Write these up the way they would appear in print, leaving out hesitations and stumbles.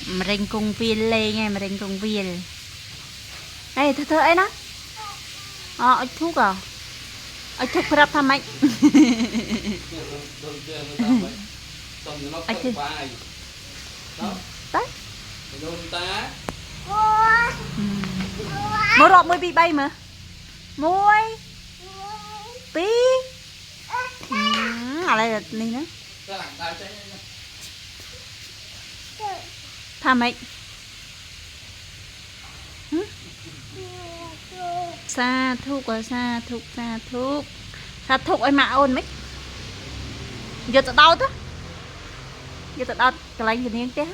mà rình cùng viên lên nghe mà rình cùng viên đây thơ ấy nó ơi thuốc à ơi thuốc phải tham mạnh ơi đấy mới rọp mới bị bay mà môi tí ở đây là này nữa tham mạnh xa thuốc à xa thuốc ơi mà ôn mấy giờ tao đau đó giờ tao đau cái lạnh gì nè té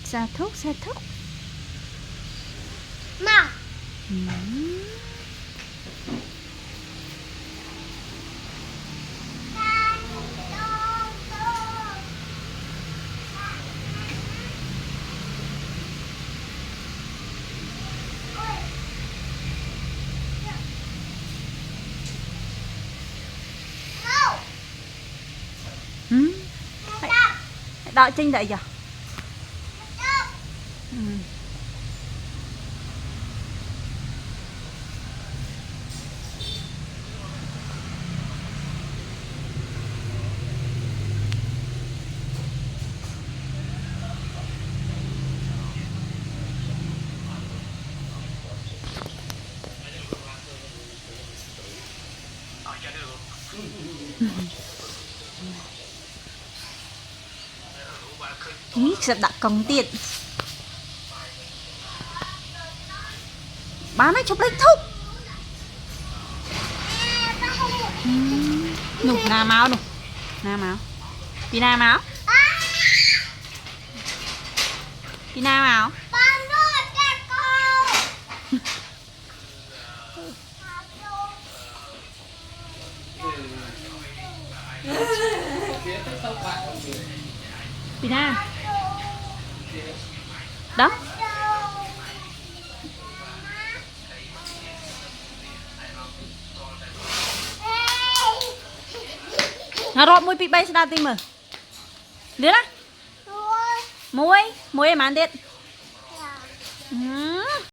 xa thuốc mà đợi Trinh đợi giờ sẽ đặt công tiền bán nó chụp lấy thuốc nụ na máu pina máu pina đó ngà rọt môi bị bay sẽ đa tim mà đứa đó môi em ăn điện